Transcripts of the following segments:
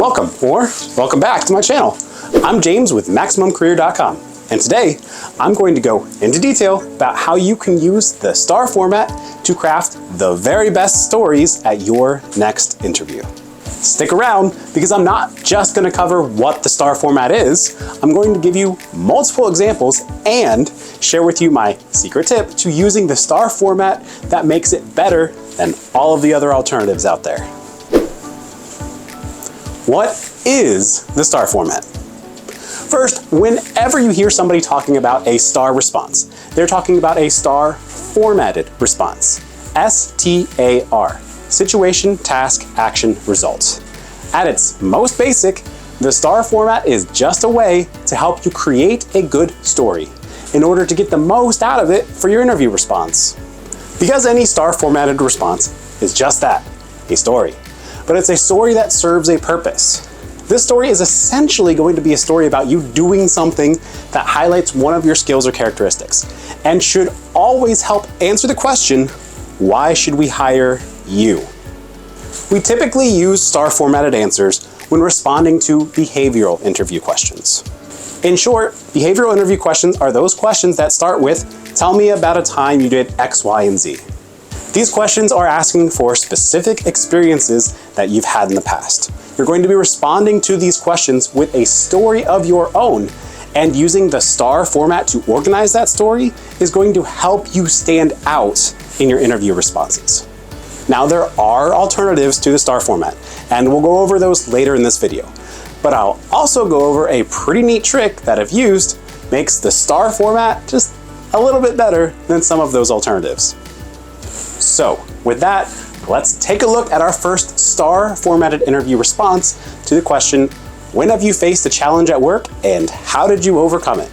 Welcome or welcome back to my channel. I'm James with MaximumCareer.com, and today I'm going to go into detail about how you can use the STAR format to craft the very best stories at your next interview. Stick around because I'm not just going to cover what the STAR format is. I'm going to give you multiple examples and share with you my secret tip to using the STAR format that makes it better than all of the other alternatives out there. What is the STAR format? First, whenever you hear somebody talking about a STAR response, they're talking about a STAR formatted response. S.T.A.R. Situation, task, action, result. At its most basic, the STAR format is just a way to help you create a good story in order to get the most out of it for your interview response. Because any STAR formatted response is just that, a story. But it's a story that serves a purpose. This story is essentially going to be a story about you doing something that highlights one of your skills or characteristics and should always help answer the question, why should we hire you? We typically use STAR formatted answers when responding to behavioral interview questions. In short, behavioral interview questions are those questions that start with, tell me about a time you did X, Y, and Z. These questions are asking for specific experiences that you've had in the past. You're going to be responding to these questions with a story of your own, and using the STAR format to organize that story is going to help you stand out in your interview responses. Now, there are alternatives to the STAR format, and we'll go over those later in this video. But I'll also go over a pretty neat trick that, if used, makes the STAR format just a little bit better than some of those alternatives. So, with that, let's take a look at our first STAR formatted interview response to the question, when have you faced a challenge at work and how did you overcome it?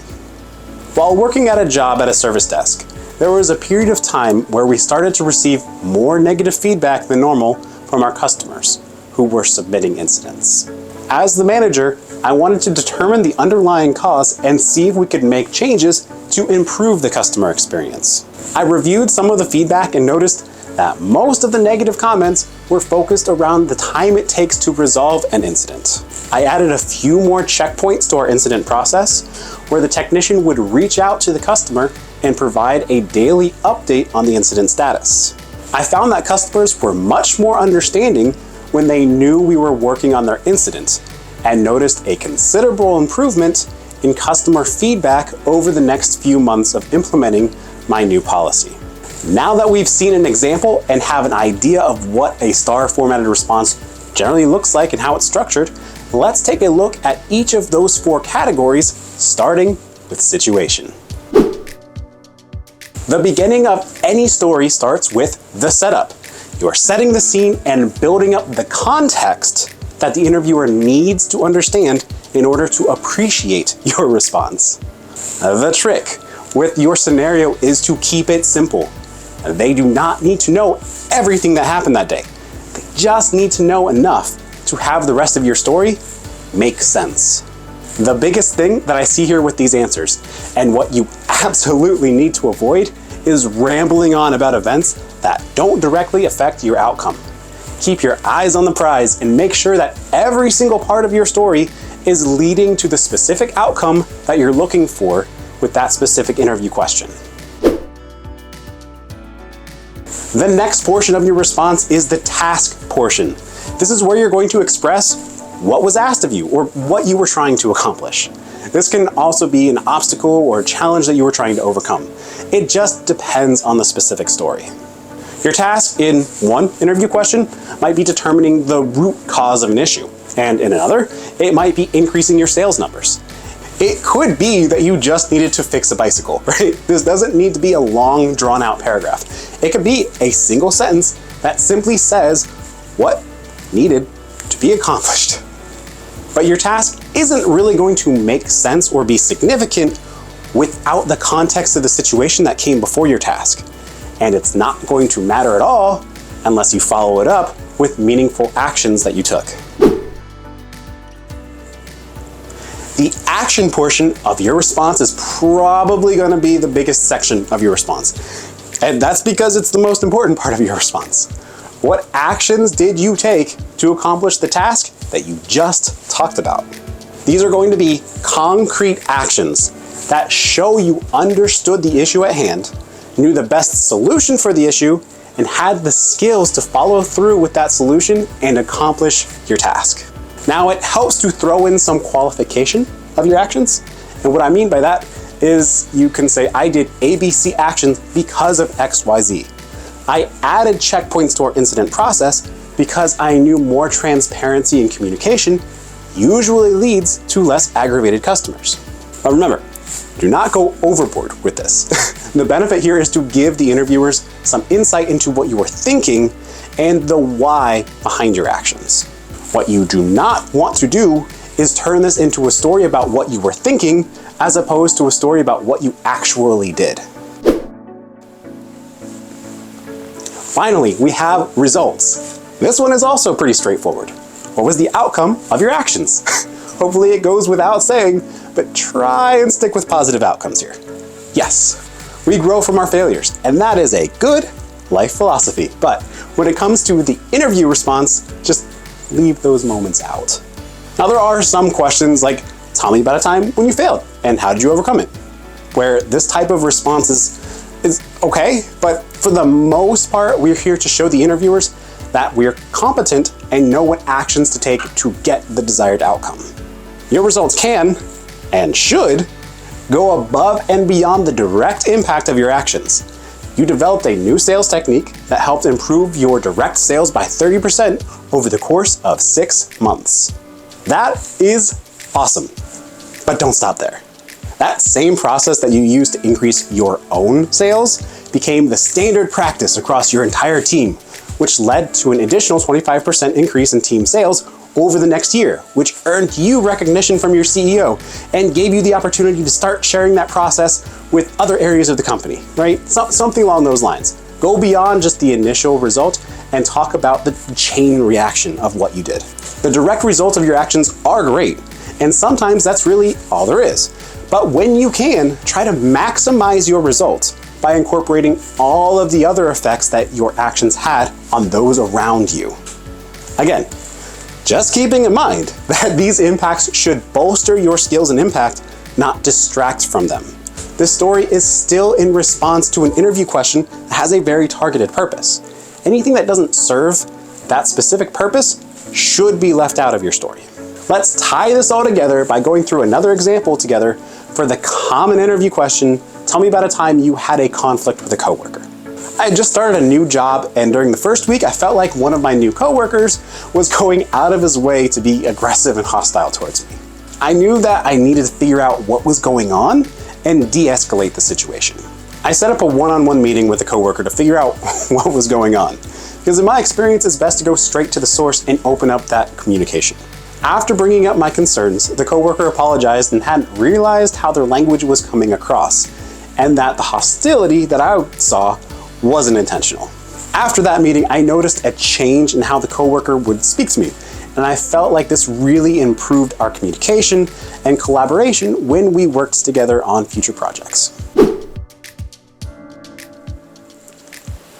While working at a job at a service desk, there was a period of time where we started to receive more negative feedback than normal from our customers who were submitting incidents. As the manager, I wanted to determine the underlying cause and see if we could make changes to improve the customer experience. I reviewed some of the feedback and noticed that most of the negative comments were focused around the time it takes to resolve an incident. I added a few more checkpoints to our incident process where the technician would reach out to the customer and provide a daily update on the incident status. I found that customers were much more understanding when they knew we were working on their incident and noticed a considerable improvement in customer feedback over the next few months of implementing my new policy. Now that we've seen an example and have an idea of what a STAR formatted response generally looks like and how it's structured, let's take a look at each of those 4 categories, starting with situation. The beginning of any story starts with the setup. You're setting the scene and building up the context that the interviewer needs to understand in order to appreciate your response. The trick with your scenario is to keep it simple. They do not need to know everything that happened that day. They just need to know enough to have the rest of your story make sense. The biggest thing that I see here with these answers, and what you absolutely need to avoid, is rambling on about events that don't directly affect your outcome. Keep your eyes on the prize and make sure that every single part of your story is leading to the specific outcome that you're looking for with that specific interview question. The next portion of your response is the task portion. This is where you're going to express what was asked of you or what you were trying to accomplish. This can also be an obstacle or a challenge that you were trying to overcome. It just depends on the specific story. Your task in one interview question might be determining the root cause of an issue, and in another, it might be increasing your sales numbers. It could be that you just needed to fix a bicycle, right? This doesn't need to be a long, drawn-out paragraph. It could be a single sentence that simply says what needed to be accomplished. But your task isn't really going to make sense or be significant without the context of the situation that came before your task. And it's not going to matter at all unless you follow it up with meaningful actions that you took. The action portion of your response is probably going to be the biggest section of your response. And that's because it's the most important part of your response. What actions did you take to accomplish the task that you just talked about? These are going to be concrete actions that show you understood the issue at hand, knew the best solution for the issue, and had the skills to follow through with that solution and accomplish your task. Now, it helps to throw in some qualification of your actions. And what I mean by that is you can say, I did ABC actions because of XYZ. I added checkpoints to our incident process because I knew more transparency and communication usually leads to less aggravated customers. But remember, do not go overboard with this. The benefit here is to give the interviewers some insight into what you are thinking and the why behind your actions. What you do not want to do is turn this into a story about what you were thinking as opposed to a story about what you actually did. Finally, we have results. This one is also pretty straightforward. What was the outcome of your actions? Hopefully it goes without saying, but try and stick with positive outcomes here. Yes, we grow from our failures, and that is a good life philosophy. But when it comes to the interview response, just leave those moments out. Now, there are some questions like, tell me about a time when you failed, and how did you overcome it? Where this type of response is okay, but for the most part, we're here to show the interviewers that we're competent and know what actions to take to get the desired outcome. Your results can, and should, go above and beyond the direct impact of your actions. You developed a new sales technique that helped improve your direct sales by 30% over the course of 6 months. That is awesome, but don't stop there. That same process that you used to increase your own sales became the standard practice across your entire team, which led to an additional 25% increase in team sales over the next year, which earned you recognition from your CEO and gave you the opportunity to start sharing that process with other areas of the company, right? Something along those lines. Go beyond just the initial result and talk about the chain reaction of what you did. The direct results of your actions are great, and sometimes that's really all there is. But when you can, try to maximize your results by incorporating all of the other effects that your actions had on those around you. Again, just keeping in mind that these impacts should bolster your skills and impact, not distract from them. This story is still in response to an interview question that has a very targeted purpose. Anything that doesn't serve that specific purpose should be left out of your story. Let's tie this all together by going through another example together for the common interview question, tell me about a time you had a conflict with a coworker. I had just started a new job, and during the first week, I felt like one of my new coworkers was going out of his way to be aggressive and hostile towards me. I knew that I needed to figure out what was going on and de-escalate the situation. I set up a one-on-one meeting with the coworker to figure out what was going on, because in my experience, it's best to go straight to the source and open up that communication. After bringing up my concerns, the coworker apologized and hadn't realized how their language was coming across, and that the hostility that I saw wasn't intentional. After that meeting, I noticed a change in how the coworker would speak to me, and I felt like this really improved our communication and collaboration when we worked together on future projects.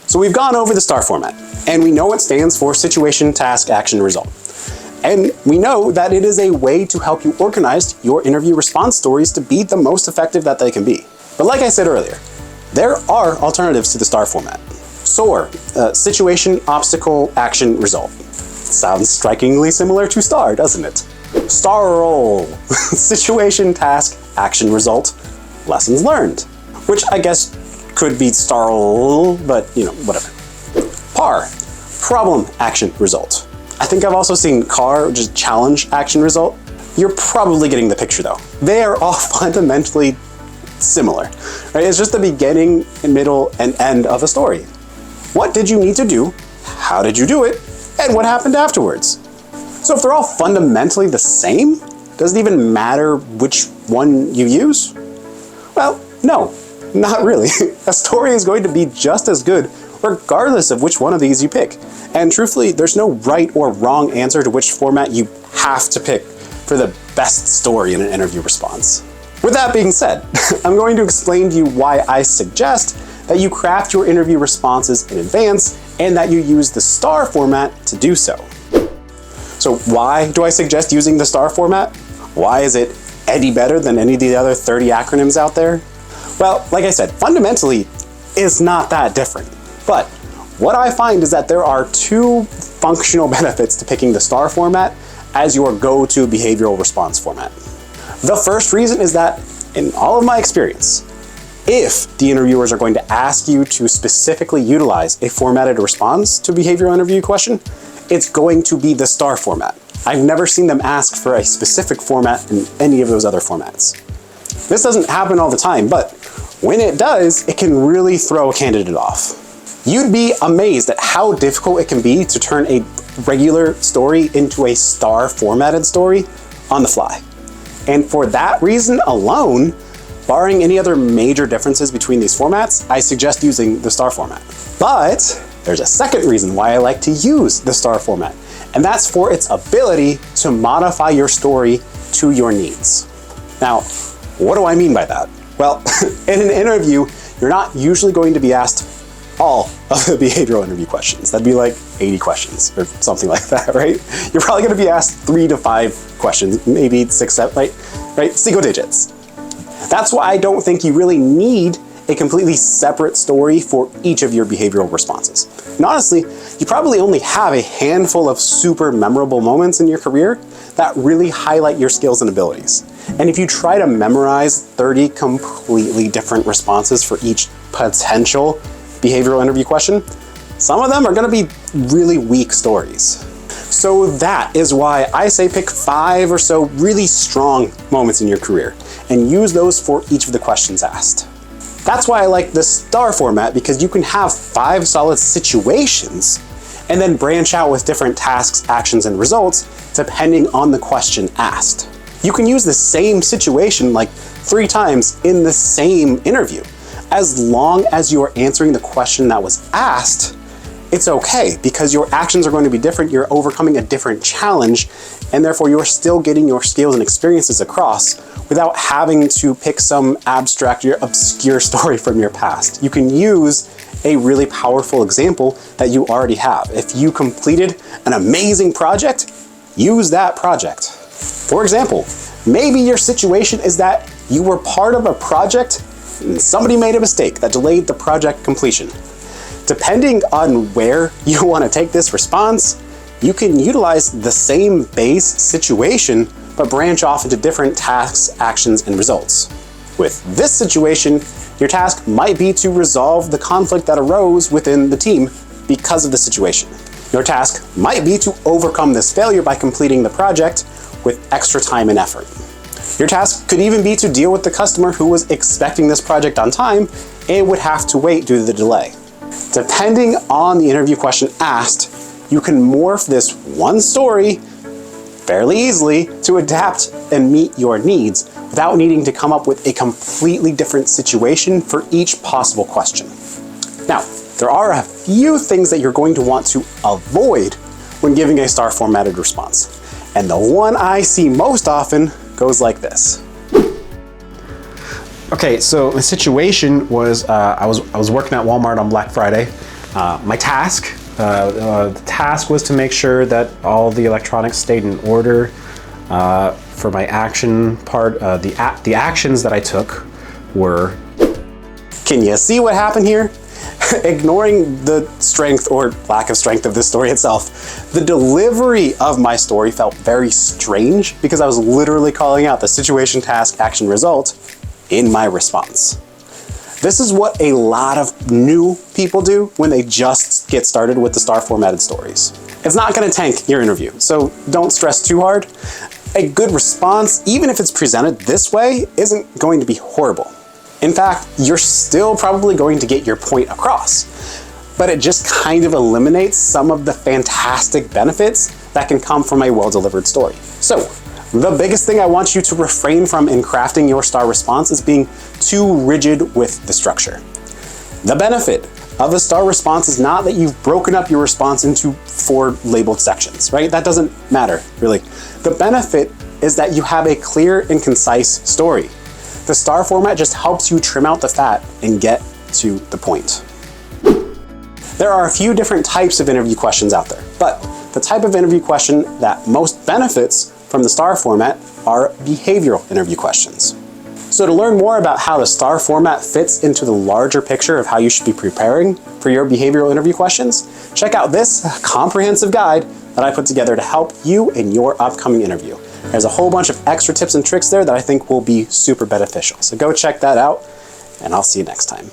So we've gone over the STAR format, and we know it stands for situation, task, action, result. And we know that it is a way to help you organize your interview response stories to be the most effective that they can be. But like I said earlier, there are alternatives to the STAR format. SOAR, situation, obstacle, action, result. Sounds strikingly similar to STAR, doesn't it? STAR, situation, task, action, result, lessons learned, which I guess could be STAR, but whatever. PAR, problem, action, result. I think I've also seen CAR, which is challenge, action, result. You're probably getting the picture though. They are all fundamentally similar, right? It's just the beginning, middle, and end of a story. What did you need to do? How did you do it? And what happened afterwards? So if they're all fundamentally the same, does it even matter which one you use? Well, no, not really. A story is going to be just as good regardless of which one of these you pick. And truthfully, there's no right or wrong answer to which format you have to pick for the best story in an interview response. With that being said, I'm going to explain to you why I suggest that you craft your interview responses in advance and that you use the STAR format to do so. So why do I suggest using the STAR format? Why is it any better than any of the other 30 acronyms out there? Well, like I said, fundamentally, it's not that different. But what I find is that there are two functional benefits to picking the STAR format as your go-to behavioral response format. The first reason is that, in all of my experience, if the interviewers are going to ask you to specifically utilize a formatted response to a behavioral interview question, it's going to be the STAR format. I've never seen them ask for a specific format in any of those other formats. This doesn't happen all the time, but when it does, it can really throw a candidate off. You'd be amazed at how difficult it can be to turn a regular story into a STAR formatted story on the fly. And for that reason alone, barring any other major differences between these formats, I suggest using the STAR format. But there's a second reason why I like to use the STAR format, and that's for its ability to modify your story to your needs. Now, what do I mean by that? Well, in an interview, you're not usually going to be asked all of the behavioral interview questions. That'd be like 80 questions or something like that, right? You're probably going to be asked 3 to 5 questions, maybe 6, 7, right? Single digits. That's why I don't think you really need a completely separate story for each of your behavioral responses. And honestly, you probably only have a handful of super memorable moments in your career that really highlight your skills and abilities. And if you try to memorize 30 completely different responses for each potential behavioral interview question, some of them are going to be really weak stories. So that is why I say pick 5 or so really strong moments in your career and use those for each of the questions asked. That's why I like the STAR format, because you can have 5 solid situations and then branch out with different tasks, actions, and results depending on the question asked. You can use the same situation like 3 times in the same interview. As long as you are answering the question that was asked, it's okay, because your actions are going to be different, you're overcoming a different challenge, and therefore you're still getting your skills and experiences across without having to pick some abstract or obscure story from your past. You can use a really powerful example that you already have. If you completed an amazing project, use that project. For example, maybe your situation is that you were part of a project and somebody made a mistake that delayed the project completion. Depending on where you want to take this response, you can utilize the same base situation but branch off into different tasks, actions, and results. With this situation, your task might be to resolve the conflict that arose within the team because of the situation. Your task might be to overcome this failure by completing the project with extra time and effort. Your task could even be to deal with the customer who was expecting this project on time and would have to wait due to the delay. Depending on the interview question asked, you can morph this one story fairly easily to adapt and meet your needs without needing to come up with a completely different situation for each possible question. Now, there are a few things that you're going to want to avoid when giving a STAR formatted response. And the one I see most often goes like this. Okay, so the situation was I was working at Walmart on Black Friday. My task, the task was to make sure that all the electronics stayed in order. For my action part, the actions that I took were. Can you see what happened here? Ignoring the strength or lack of strength of this story itself, the delivery of my story felt very strange because I was literally calling out the situation, task, action, result in my response. This is what a lot of new people do when they just get started with the STAR formatted stories. It's not going to tank your interview, so don't stress too hard. A good response, even if it's presented this way, isn't going to be horrible. In fact, you're still probably going to get your point across, but it just kind of eliminates some of the fantastic benefits that can come from a well-delivered story. So, the biggest thing I want you to refrain from in crafting your STAR response is being too rigid with the structure. The benefit of a STAR response is not that you've broken up your response into 4 labeled sections, right? That doesn't matter, really. The benefit is that you have a clear and concise story. The STAR format just helps you trim out the fat and get to the point. There are a few different types of interview questions out there, but the type of interview question that most benefits from the STAR format are behavioral interview questions. So to learn more about how the STAR format fits into the larger picture of how you should be preparing for your behavioral interview questions, check out this comprehensive guide that I put together to help you in your upcoming interview. There's a whole bunch of extra tips and tricks there that I think will be super beneficial. So go check that out, and I'll see you next time.